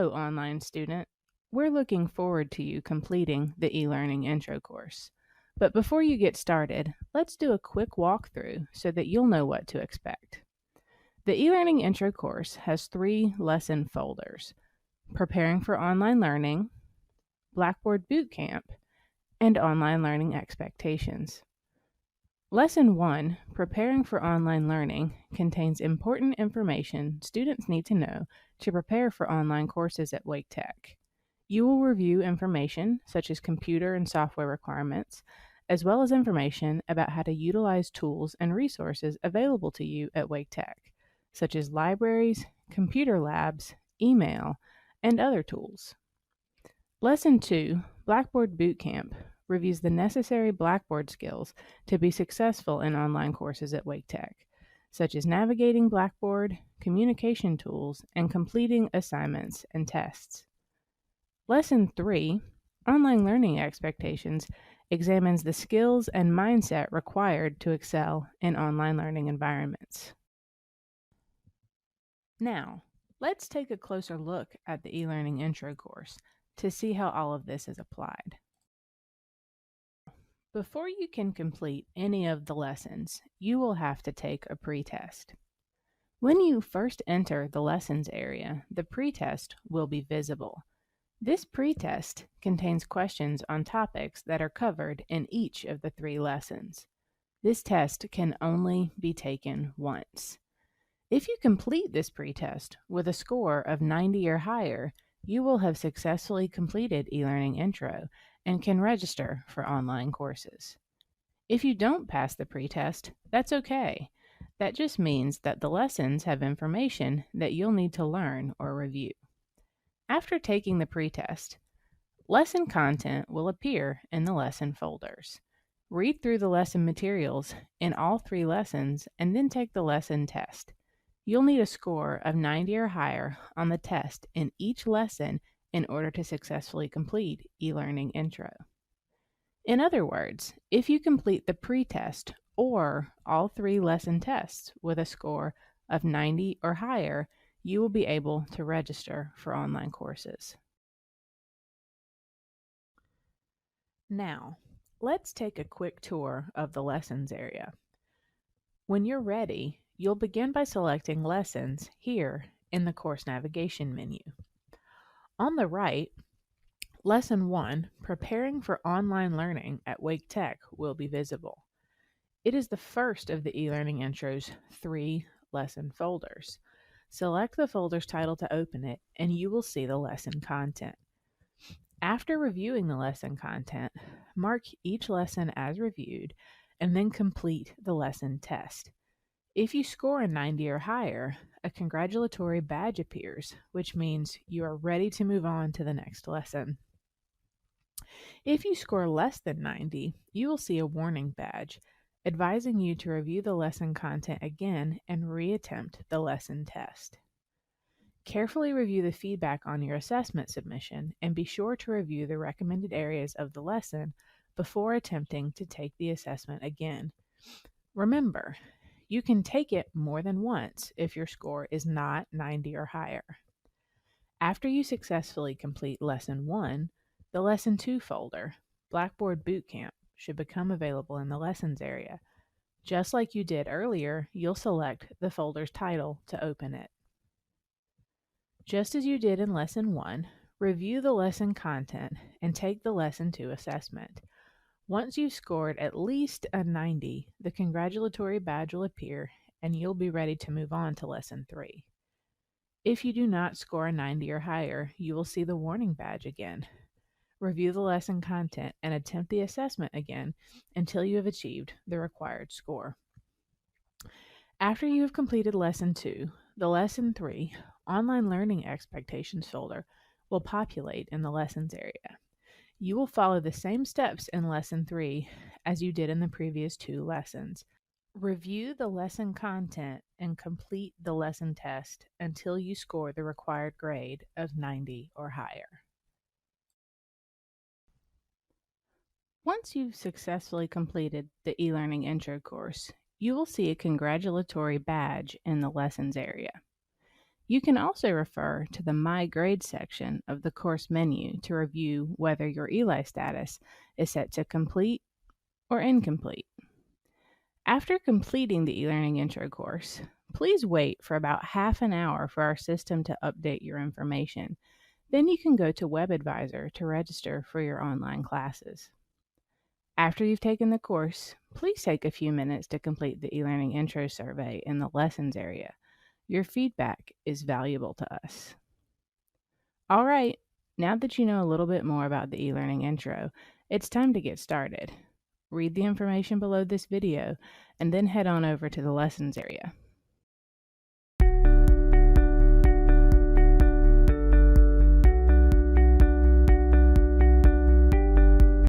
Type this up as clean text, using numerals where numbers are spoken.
Hello, online student. We're looking forward to you completing the eLearning intro course. But before you get started, let's do a quick walkthrough so that you'll know what to expect. The eLearning intro course has 3 lesson folders: Preparing for Online Learning, Blackboard Bootcamp, and Online Learning Expectations. Lesson 1, Preparing for Online Learning, contains important information students need to know to prepare for online courses at Wake Tech. You will review information such as computer and software requirements, as well as information about how to utilize tools and resources available to you at Wake Tech, such as libraries, computer labs, email, and other tools. Lesson 2, Blackboard Bootcamp, reviews the necessary Blackboard skills to be successful in online courses at Wake Tech, such as navigating Blackboard, communication tools, and completing assignments and tests. Lesson 3, Online Learning Expectations, examines the skills and mindset required to excel in online learning environments. Now, let's take a closer look at the eLearning intro course to see how all of this is applied. Before you can complete any of the lessons, you will have to take a pretest. When you first enter the lessons area, the pretest will be visible. This pretest contains questions on topics that are covered in each of the 3 lessons. This test can only be taken once. If you complete this pretest with a score of 90 or higher, you will have successfully completed eLearning Intro and can register for online courses. If you don't pass the pretest, that's okay. That just means that the lessons have information that you'll need to learn or review. After taking the pretest, lesson content will appear in the lesson folders. Read through the lesson materials in all 3 lessons and then take the lesson test. You'll need a score of 90 or higher on the test in each lesson in order to successfully complete eLearning Intro. In other words, if you complete the pretest or all 3 lesson tests with a score of 90 or higher, you will be able to register for online courses. Now, let's take a quick tour of the lessons area. When you're ready, you'll begin by selecting Lessons here in the course navigation menu. On the right, Lesson 1, Preparing for Online Learning at Wake Tech, will be visible. It is the first of the eLearning Intro's 3 lesson folders. Select the folder's title to open it, and you will see the lesson content. After reviewing the lesson content, mark each lesson as reviewed, and then complete the lesson test. If you score a 90 or higher, a congratulatory badge appears, which means you are ready to move on to the next lesson. If you score less than 90, you will see a warning badge, advising you to review the lesson content again and reattempt the lesson test. Carefully review the feedback on your assessment submission and be sure to review the recommended areas of the lesson before attempting to take the assessment again. Remember, you can take it more than once if your score is not 90 or higher. After you successfully complete Lesson 1, the Lesson 2 folder, Blackboard Bootcamp, should become available in the Lessons area. Just like you did earlier, you'll select the folder's title to open it. Just as you did in Lesson 1, review the lesson content and take the Lesson 2 assessment. Once you've scored at least a 90, the congratulatory badge will appear and you'll be ready to move on to Lesson 3. If you do not score a 90 or higher, you will see the warning badge again. Review the lesson content and attempt the assessment again until you have achieved the required score. After you have completed Lesson 2, the Lesson 3 Online Learning Expectations folder will populate in the Lessons area. You will follow the same steps in Lesson 3 as you did in the previous 2 lessons. Review the lesson content and complete the lesson test until you score the required grade of 90 or higher. Once you've successfully completed the eLearning Intro course, you will see a congratulatory badge in the Lessons area. You can also refer to the My Grades section of the course menu to review whether your ELI status is set to complete or incomplete. After completing the eLearning Intro course, please wait for about half an hour for our system to update your information. Then you can go to WebAdvisor to register for your online classes. After you've taken the course, please take a few minutes to complete the eLearning Intro survey in the Lessons area. Your feedback is valuable to us. All right, now that you know a little bit more about the eLearning Intro, it's time to get started. Read the information below this video and then head on over to the Lessons area.